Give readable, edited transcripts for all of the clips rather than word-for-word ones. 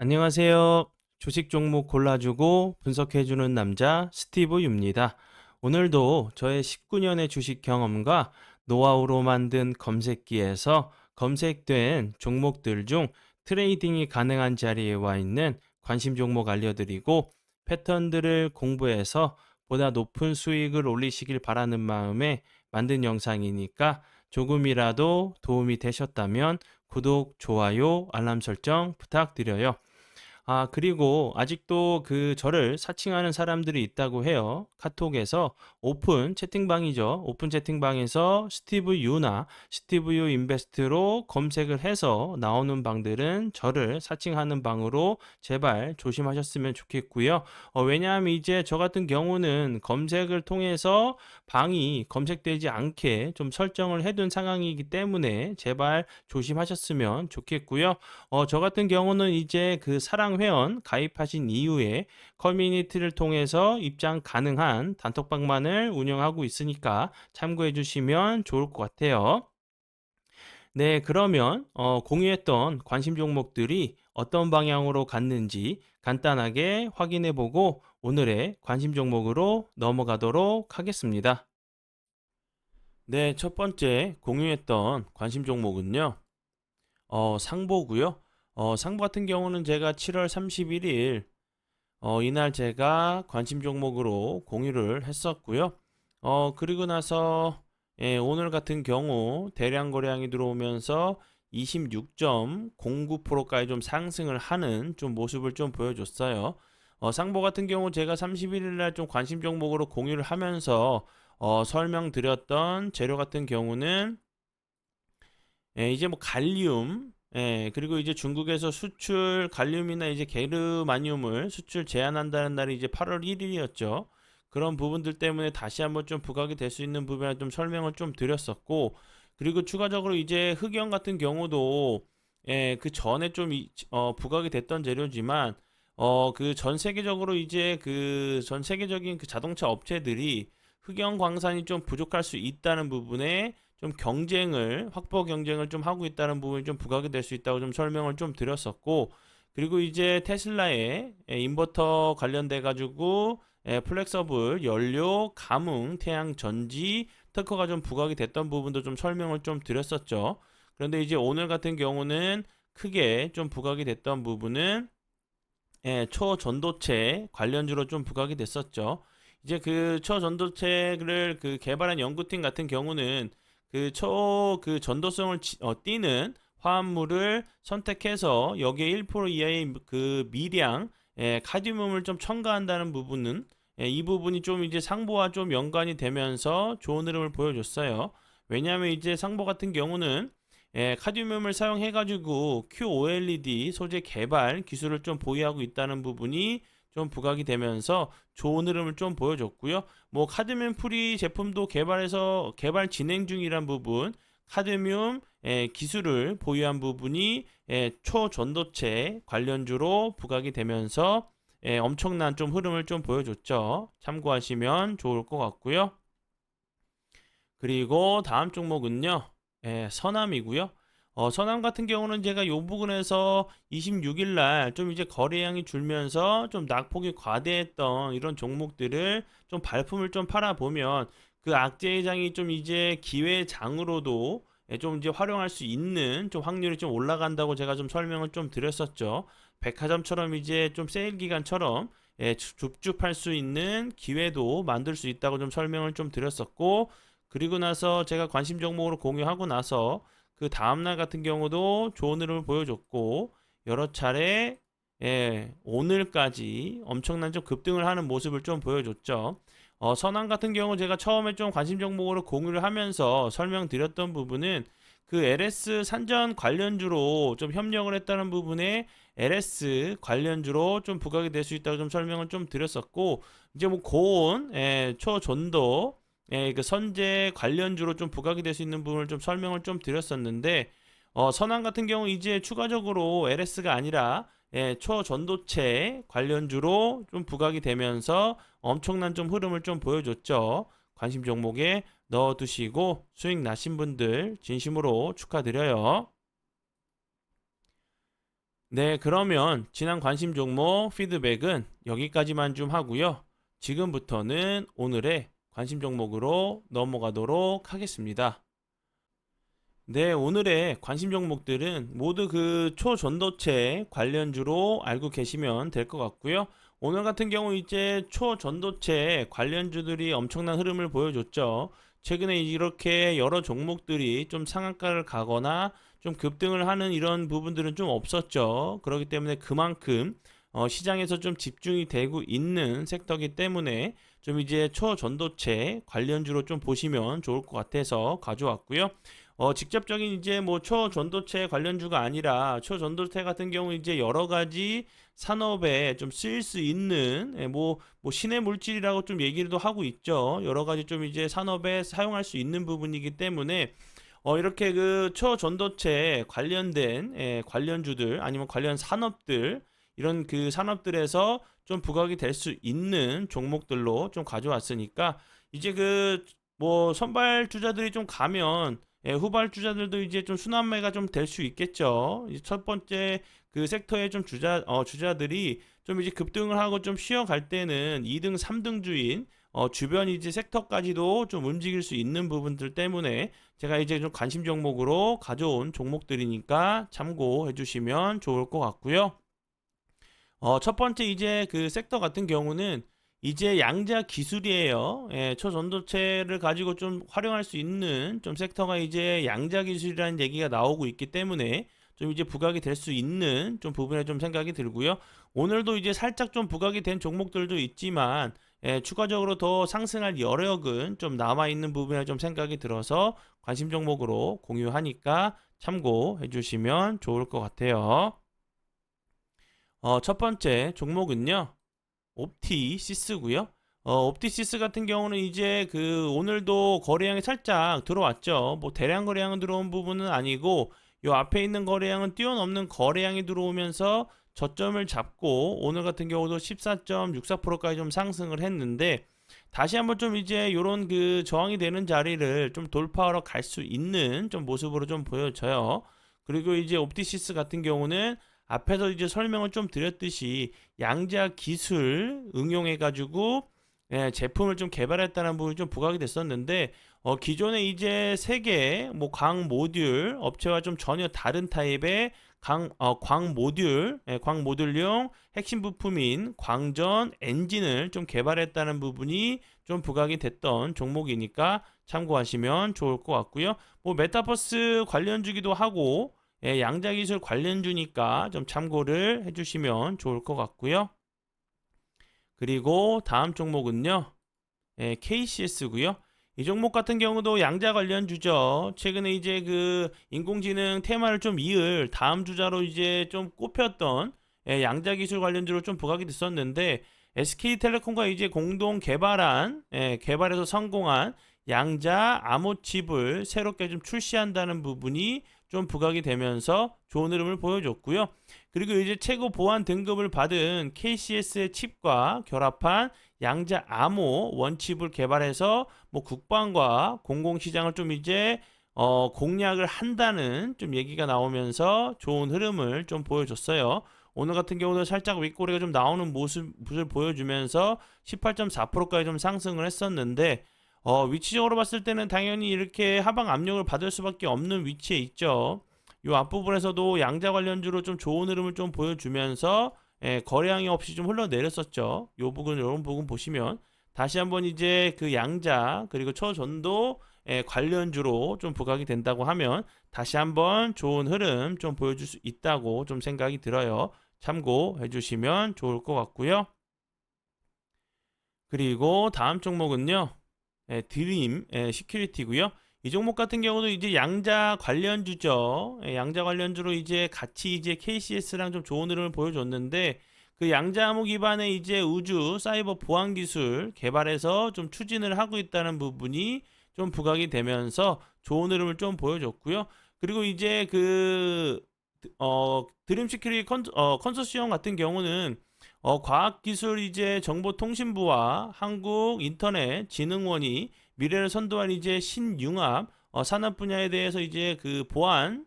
안녕하세요. 주식 종목 골라주고 분석해주는 남자 스티브 유입니다. 오늘도 저의 19년의 주식 경험과 노하우로 만든 검색기에서 검색된 종목들 중 트레이딩이 가능한 자리에 와 있는 관심 종목 알려드리고 패턴들을 공부해서 보다 높은 수익을 올리시길 바라는 마음에 만든 영상이니까 조금이라도 도움이 되셨다면 구독, 좋아요, 알람 설정 부탁드려요. 그리고 아직도 저를 사칭하는 사람들이 있다고 해요. 카톡에서 오픈 채팅방이죠. 오픈 채팅방에서 스티브 유나 스티브 유 인베스트로 검색을 해서 나오는 방들은 저를 사칭하는 방으로 제발 조심하셨으면 좋겠고요. 왜냐하면 이제 저 같은 경우는 검색을 통해서 방이 검색되지 않게 좀 설정을 해둔 상황이기 때문에 제발 조심하셨으면 좋겠고요. 저 같은 경우는 이제 사랑 회원 가입하신 이후에 커뮤니티를 통해서 입장 가능한 단톡방만을 운영하고 있으니까 참고해 주시면 좋을 것 같아요. 네, 그러면 공유했던 관심 종목들이 어떤 방향으로 갔는지 간단하게 확인해 보고 오늘의 관심 종목으로 넘어가도록 하겠습니다. 네, 첫 번째 공유했던 관심 종목은요. 상보고요. 상보 같은 경우는 제가 7월 31일 이날 제가 관심 종목으로 공유를 했었고요. 그리고 나서 오늘 같은 경우 대량 거래량이 들어오면서 26.09%까지 좀 상승을 하는 좀 모습을 좀 보여줬어요. 상보 같은 경우 제가 31일 날 좀 관심 종목으로 공유를 하면서 설명드렸던 재료 같은 경우는 이제 뭐 갈리움, 그리고 이제 중국에서 수출 갈리움이나 이제 게르마늄을 수출 제한한다는 날이 이제 8월 1일이었죠. 그런 부분들 때문에 다시 한번 좀 부각이 될 수 있는 부분에 좀 설명을 좀 드렸었고, 그리고 추가적으로 이제 흑연 같은 경우도 그 전에 좀 부각이 됐던 재료지만 그 전 세계적으로 이제 그 전 세계적인 그 자동차 업체들이 흑연 광산이 좀 부족할 수 있다는 부분에 좀 확보 경쟁을 좀 하고 있다는 부분이 좀 부각이 될 수 있다고 좀 설명을 좀 드렸었고, 그리고 이제 테슬라의 인버터 관련돼 가지고 플렉서블 연료 감응 태양 전지 특허가 좀 부각이 됐던 부분도 좀 설명을 좀 드렸었죠. 그런데 이제 오늘 같은 경우는 크게 좀 부각이 됐던 부분은 초전도체 관련주로 좀 부각이 됐었죠. 이제 그 초전도체를 개발한 연구팀 같은 경우는 그 전도성을 띠는 화합물을 선택해서 여기에 1% 이하의 그 미량 카드뮴을 좀 첨가한다는 부분은 이 부분이 좀 이제 상보와 좀 연관이 되면서 좋은 흐름을 보여줬어요. 왜냐하면 이제 상보 같은 경우는 카드뮴을 사용해가지고 QOLED 소재 개발 기술을 좀 보유하고 있다는 부분이 좀 부각이 되면서 좋은 흐름을 좀 보여줬고요. 뭐 카드뮴 프리 제품도 개발 진행 중이란 부분, 카드뮴 기술을 보유한 부분이 초전도체 관련주로 부각이 되면서 엄청난 좀 흐름을 좀 보여줬죠. 참고하시면 좋을 것 같고요. 그리고 다음 종목은요. 서남이고요. 서남 같은 경우는 제가 요 부분에서 26일 날 좀 이제 거래량이 줄면서 좀 낙폭이 과대했던 이런 종목들을 좀 발품을 좀 팔아보면 그 악재장이 좀 이제 기회장으로도 좀 이제 활용할 수 있는 좀 확률이 좀 올라간다고 제가 좀 설명을 좀 드렸었죠. 백화점처럼 이제 좀 세일 기간처럼 줍줍할 수 있는 기회도 만들 수 있다고 좀 설명을 좀 드렸었고, 그리고 나서 제가 관심 종목으로 공유하고 나서 그 다음날 같은 경우도 좋은 흐름을 보여줬고, 여러 차례 오늘까지 엄청난 좀 급등을 하는 모습을 좀 보여줬죠. 선왕 같은 경우 제가 처음에 좀 관심 종목으로 공유를 하면서 설명드렸던 부분은 그 LS 산전 관련주로 좀 협력을 했다는 부분에 LS 관련주로 좀 부각이 될 수 있다고 좀 설명을 좀 드렸었고, 이제 뭐 고온 초전도 그 선제 관련주로 좀 부각이 될 수 있는 부분을 좀 설명을 좀 드렸었는데, 선왕 같은 경우 이제 추가적으로 LS가 아니라 초전도체 관련주로 좀 부각이 되면서 엄청난 좀 흐름을 좀 보여줬죠. 관심 종목에 넣어두시고 수익 나신 분들 진심으로 축하드려요. 네, 그러면 지난 관심 종목 피드백은 여기까지만 좀 하고요. 지금부터는 오늘의 관심 종목으로 넘어가도록 하겠습니다. 네, 오늘의 관심 종목들은 모두 그 초전도체 관련주로 알고 계시면 될 것 같고요. 오늘 같은 경우 이제 초전도체 관련주들이 엄청난 흐름을 보여줬죠. 최근에 이렇게 여러 종목들이 좀 상한가를 가거나 좀 급등을 하는 이런 부분들은 좀 없었죠. 그렇기 때문에 그만큼 시장에서 좀 집중이 되고 있는 섹터이기 때문에 좀 이제 초전도체 관련주로 좀 보시면 좋을 것 같아서 가져왔고요. 직접적인 이제 뭐 초전도체 관련주가 아니라 초전도체 같은 경우 이제 여러 가지 산업에 좀 쓰일 수 있는 뭐 신의 물질이라고 좀 얘기도 하고 있죠. 여러 가지 좀 이제 산업에 사용할 수 있는 부분이기 때문에 이렇게 그 초전도체 관련된 관련주들 아니면 관련 산업들 이런 그 산업들에서 좀 부각이 될 수 있는 종목들로 좀 가져왔으니까 이제 그 뭐 선발 주자들이 좀 가면 후발주자들도 이제 좀 순환매가 좀 될 수 있겠죠. 첫 번째 그 섹터의 좀 주자들이 좀 이제 급등을 하고 좀 쉬어갈 때는 2등, 3등 주인 주변 이제 섹터까지도 좀 움직일 수 있는 부분들 때문에 제가 이제 좀 관심 종목으로 가져온 종목들이니까 참고해 주시면 좋을 것 같고요. 첫 번째 이제 그 섹터 같은 경우는 이제 양자 기술이에요. 초전도체를 가지고 좀 활용할 수 있는 좀 섹터가 이제 양자 기술이라는 얘기가 나오고 있기 때문에 좀 이제 부각이 될 수 있는 좀 부분에 좀 생각이 들고요. 오늘도 이제 살짝 좀 부각이 된 종목들도 있지만 추가적으로 더 상승할 여력은 좀 남아 있는 부분에 좀 생각이 들어서 관심 종목으로 공유하니까 참고해 주시면 좋을 것 같아요. 첫 번째 종목은요. 옵티시스고요. 옵티시스 같은 경우는 이제 그 오늘도 거래량이 살짝 들어왔죠. 뭐 대량 거래량 들어온 부분은 아니고 요 앞에 있는 거래량은 뛰어넘는 거래량이 들어오면서 저점을 잡고 오늘 같은 경우도 14.64%까지 좀 상승을 했는데 다시 한번 좀 이제 요런 그 저항이 되는 자리를 좀 돌파하러 갈 수 있는 좀 모습으로 좀 보여져요. 그리고 이제 옵티시스 같은 경우는 앞에서 이제 설명을 좀 드렸듯이 양자 기술 응용해 가지고 제품을 좀 개발했다는 부분이 좀 부각이 됐었는데 기존에 이제 세계 뭐 광 모듈 업체와 좀 전혀 다른 타입의 광 모듈 광 모듈용 핵심 부품인 광전 엔진을 좀 개발했다는 부분이 좀 부각이 됐던 종목이니까 참고하시면 좋을 것 같고요. 뭐 메타버스 관련주기도 하고 양자기술 관련주니까 좀 참고를 해주시면 좋을 것 같고요. 그리고 다음 종목은요. KCS고요. 이 종목 같은 경우도 양자 관련주죠. 최근에 이제 그 인공지능 테마를 좀 이을 다음 주자로 이제 좀 꼽혔던 양자기술 관련주로 좀 부각이 됐었는데 SK텔레콤과 이제 공동 개발한 개발에서 성공한 양자 암호칩을 새롭게 좀 출시한다는 부분이 좀 부각이 되면서 좋은 흐름을 보여줬고요. 그리고 이제 최고 보안 등급을 받은 KCS의 칩과 결합한 양자 암호 원칩을 개발해서 뭐 국방과 공공시장을 좀 이제 공략을 한다는 좀 얘기가 나오면서 좋은 흐름을 좀 보여줬어요. 오늘 같은 경우는 살짝 윗꼬리가 좀 나오는 모습을 보여주면서 18.4%까지 좀 상승을 했었는데 위치적으로 봤을 때는 당연히 이렇게 하방 압력을 받을 수밖에 없는 위치에 있죠. 이 앞부분에서도 양자 관련주로 좀 좋은 흐름을 좀 보여주면서 거래량이 없이 좀 흘러내렸었죠. 이런 부분 보시면 다시 한번 이제 그 양자 그리고 초전도 관련주로 좀 부각이 된다고 하면 다시 한번 좋은 흐름 좀 보여줄 수 있다고 좀 생각이 들어요. 참고해 주시면 좋을 것 같고요. 그리고 다음 종목은요. 드림 시큐리티고요. 이 종목 같은 경우도 이제 양자 관련주죠. 양자 관련주로 이제 같이 이제 KCS랑 좀 좋은 흐름을 보여줬는데 그 양자 암호 기반의 이제 우주 사이버 보안 기술 개발해서 좀 추진을 하고 있다는 부분이 좀 부각이 되면서 좋은 흐름을 좀 보여줬고요. 그리고 이제 그 드림 시큐리티 컨소시엄 같은 경우는 과학기술 이제 정보통신부와 한국인터넷진흥원이 미래를 선도한 이제 신융합 산업 분야에 대해서 이제 그 보안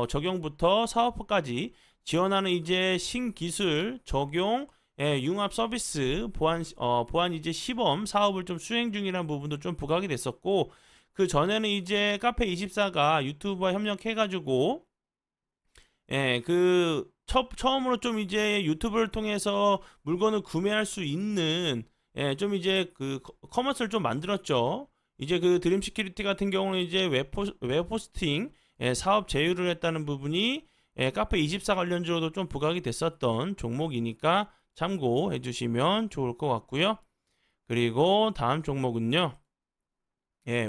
적용부터 사업화까지 지원하는 이제 신기술 적용 융합 서비스 보안 이제 시범 사업을 좀 수행 중이라는 부분도 좀 부각이 됐었고, 그 전에는 이제 카페24가 유튜브와 협력해가지고 처음으로 좀 이제 유튜브를 통해서 물건을 구매할 수 있는 좀 이제 그 커머스를 좀 만들었죠. 이제 그 드림 시큐리티 같은 경우는 이제 웹 호스팅 사업 제휴를 했다는 부분이 카페24 관련주로도 좀 부각이 됐었던 종목이니까 참고해 주시면 좋을 것 같고요. 그리고 다음 종목은요.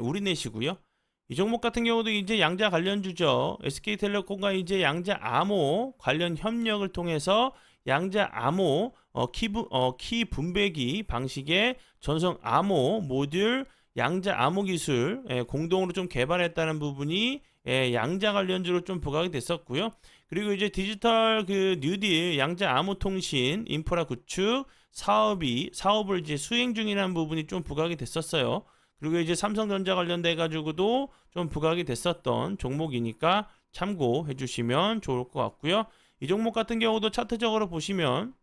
우리넷이고요. 이 종목 같은 경우도 이제 양자 관련주죠. SK텔레콤과 이제 양자 암호 관련 협력을 통해서 양자 암호 키 분배기 방식의 전송 암호 모듈 양자 암호 기술 공동으로 좀 개발했다는 부분이 양자 관련주로 좀 부각이 됐었고요. 그리고 이제 디지털 그 뉴딜 양자 암호 통신 인프라 구축 사업을 이제 수행 중이라는 부분이 좀 부각이 됐었어요. 그리고 이제 삼성전자 관련돼 가지고도 좀 부각이 됐었던 종목이니까 참고해 주시면 좋을 것 같고요. 이 종목 같은 경우도 차트적으로 보시면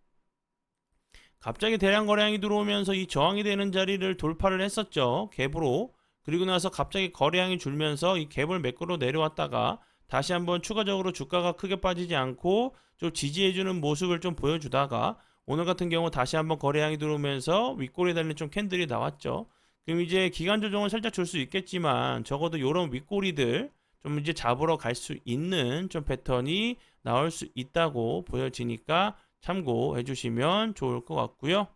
갑자기 대량 거래량이 들어오면서 이 저항이 되는 자리를 돌파를 했었죠. 갭으로. 그리고 나서 갑자기 거래량이 줄면서 이 갭을 매끄러 내려왔다가 다시 한번 추가적으로 주가가 크게 빠지지 않고 좀 지지해주는 모습을 좀 보여주다가 오늘 같은 경우 다시 한번 거래량이 들어오면서 윗골에 달린 좀 캔들이 나왔죠. 그럼 이제 기간 조정을 살짝 줄 수 있겠지만 적어도 이런 윗꼬리들 좀 이제 잡으러 갈 수 있는 좀 패턴이 나올 수 있다고 보여지니까 참고해 주시면 좋을 것 같고요.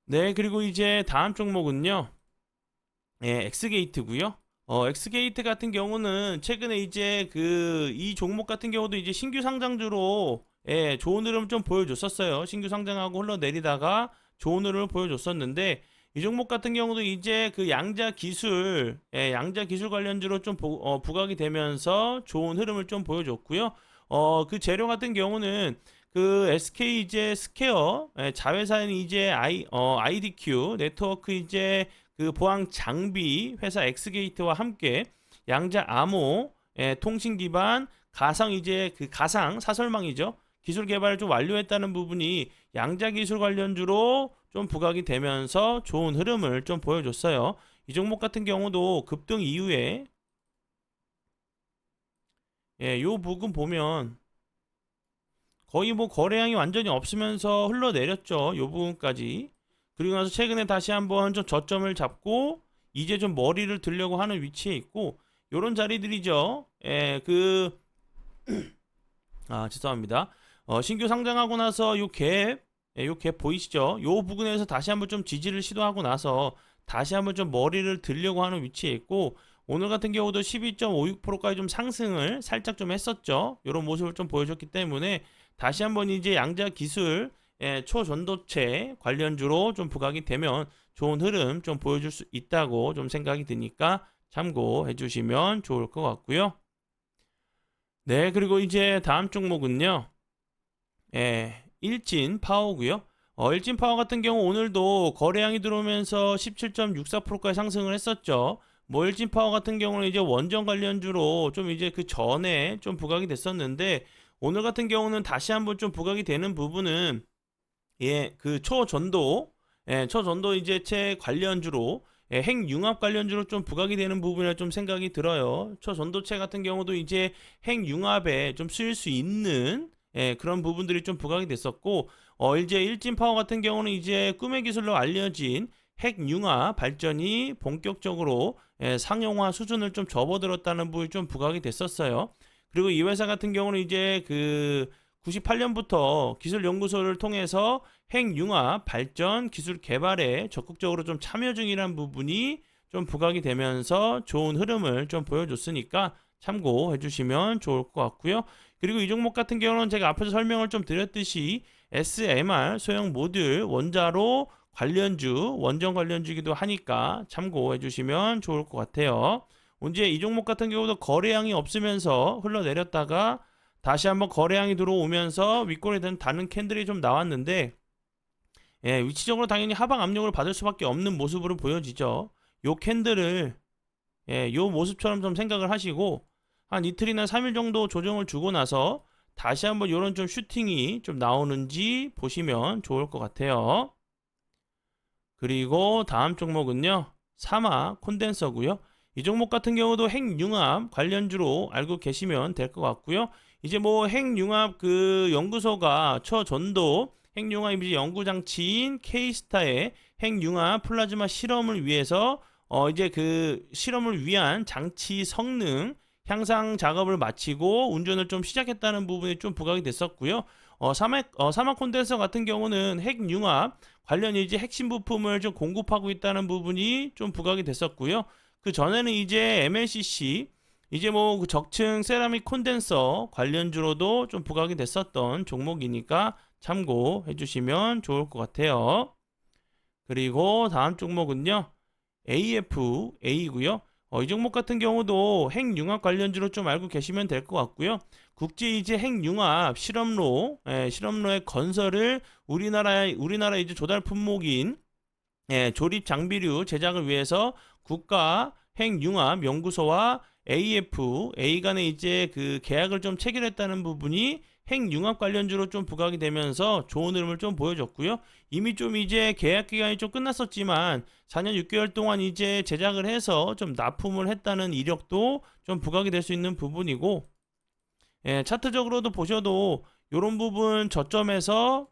네, 그리고 이제 다음 종목은요. 엑스게이트고요. 엑스게이트 같은 경우는 최근에 이제 이 종목 같은 경우도 이제 신규 상장주로 좋은 흐름 좀 보여줬었어요. 신규 상장하고 흘러내리다가 좋은 흐름을 보여줬었는데 이 종목 같은 경우도 이제 그 양자 기술 관련주로 좀 부각이 되면서 좋은 흐름을 좀 보여줬고요. 그 재료 같은 경우는 그 SK 이제 스퀘어 자회사인 이제 IDQ 네트워크 이제 그 보안 장비 회사 엑스게이트와 함께 양자 암호 통신 기반 가상 이제 그 가상 사설망이죠. 기술 개발을 좀 완료했다는 부분이 양자 기술 관련주로 좀 부각이 되면서 좋은 흐름을 좀 보여줬어요. 이 종목 같은 경우도 급등 이후에 요 부분 보면 거의 뭐 거래량이 완전히 없으면서 흘러내렸죠. 요 부분까지. 그리고 나서 최근에 다시 한번 좀 저점을 잡고 이제 좀 머리를 들려고 하는 위치에 있고 요런 자리들이죠. 죄송합니다. 신규 상장하고 나서 요 갭 보이시죠? 요 부분에서 다시 한번 좀 지지를 시도하고 나서 다시 한번 좀 머리를 들려고 하는 위치에 있고 오늘 같은 경우도 12.56%까지 좀 상승을 살짝 좀 했었죠. 이런 모습을 좀 보여줬기 때문에 다시 한번 이제 양자 기술 초전도체 관련주로 좀 부각이 되면 좋은 흐름 좀 보여줄 수 있다고 좀 생각이 드니까 참고해 주시면 좋을 것 같고요. 네, 그리고 이제 다음 종목은요. 일진 파워고요. 일진 파워 같은 경우 오늘도 거래량이 들어오면서 17.64%까지 상승을 했었죠. 뭐 일진 파워 같은 경우는 이제 원전 관련주로 좀 이제 그 전에 좀 부각이 됐었는데 오늘 같은 경우는 다시 한번 좀 부각이 되는 부분은 그 초전도 이제 채 관련주로 핵융합 관련주로 좀 부각이 되는 부분이라 좀 생각이 들어요. 초전도체 같은 경우도 이제 핵융합에 좀 쓰일 수 있는 그런 부분들이 좀 부각이 됐었고 이제 일진 파워 같은 경우는 이제 꿈의 기술로 알려진 핵융합 발전이 본격적으로 상용화 수준을 좀 접어들었다는 부분이 좀 부각이 됐었어요. 그리고 이 회사 같은 경우는 이제 그 98년부터 기술연구소를 통해서 핵융합 발전 기술 개발에 적극적으로 좀 참여 중이라는 부분이 좀 부각이 되면서 좋은 흐름을 좀 보여줬으니까 참고해 주시면 좋을 것 같고요. 그리고 이 종목 같은 경우는 제가 앞에서 설명을 좀 드렸듯이 SMR 소형 모듈 원자로 관련주 원전 관련주기도 하니까 참고해 주시면 좋을 것 같아요. 언제 이 종목 같은 경우도 거래량이 없으면서 흘러내렸다가 다시 한번 거래량이 들어오면서 윗골에 닿는 캔들이 좀 나왔는데 위치적으로 당연히 하방 압력을 받을 수밖에 없는 모습으로 보여지죠. 요 캔들을 요 모습처럼 좀 생각을 하시고 한 이틀이나 3일 정도 조정을 주고 나서 다시 한번 이런 좀 슈팅이 좀 나오는지 보시면 좋을 것 같아요. 그리고 다음 종목은요, 사마 콘덴서고요. 이 종목 같은 경우도 핵융합 관련주로 알고 계시면 될 것 같고요. 이제 뭐 핵융합 그 연구소가 초전도 핵융합 이제 연구 장치인 K스타의 핵융합 플라즈마 실험을 위해서 이제 그 실험을 위한 장치 성능 향상 작업을 마치고 운전을 좀 시작했다는 부분이 좀 부각이 됐었고요. 사막 콘덴서 같은 경우는 핵융합 관련 이제 핵심 부품을 좀 공급하고 있다는 부분이 좀 부각이 됐었고요. 그 전에는 이제 MLCC 이제 뭐 그 적층 세라믹 콘덴서 관련주로도 좀 부각이 됐었던 종목이니까 참고해 주시면 좋을 것 같아요. 그리고 다음 종목은요. AFA고요. 이 종목 같은 경우도 핵융합 관련주로 좀 알고 계시면 될 것 같고요. 국제 이제 핵융합 실험로의 건설을 우리나라 이제 조달 품목인 조립 장비류 제작을 위해서 국가 핵융합 연구소와 A 간에 이제 그 계약을 좀 체결했다는 부분이 핵융합 관련주로 좀 부각이 되면서 좋은 흐름을 좀 보여줬고요. 이미 좀 이제 계약 기간이 좀 끝났었지만 4년 6개월 동안 이제 제작을 해서 좀 납품을 했다는 이력도 좀 부각이 될 수 있는 부분이고, 차트적으로도 보셔도 이런 부분 저점에서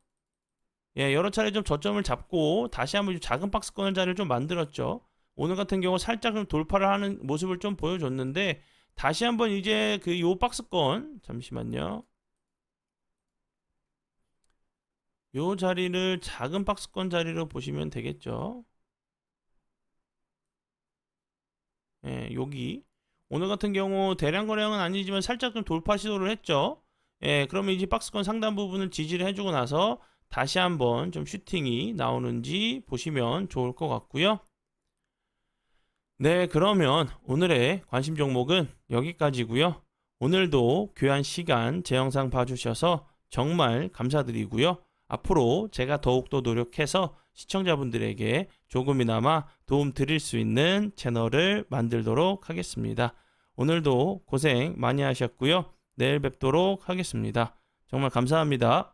여러 차례 좀 저점을 잡고 다시 한번 좀 작은 박스권 자리를 좀 만들었죠. 오늘 같은 경우 살짝 좀 돌파를 하는 모습을 좀 보여줬는데 다시 한번 이제 그 요 박스권 잠시만요. 요 자리를 작은 박스권 자리로 보시면 되겠죠. 여기 오늘 같은 경우 대량 거래량은 아니지만 살짝 좀 돌파 시도를 했죠. 그러면 이제 박스권 상단 부분을 지지를 해주고 나서 다시 한번 좀 슈팅이 나오는지 보시면 좋을 것 같고요. 네, 그러면 오늘의 관심 종목은 여기까지고요. 오늘도 귀한 시간 제 영상 봐주셔서 정말 감사드리고요. 앞으로 제가 더욱더 노력해서 시청자분들에게 조금이나마 도움 드릴 수 있는 채널을 만들도록 하겠습니다. 오늘도 고생 많이 하셨고요. 내일 뵙도록 하겠습니다. 정말 감사합니다.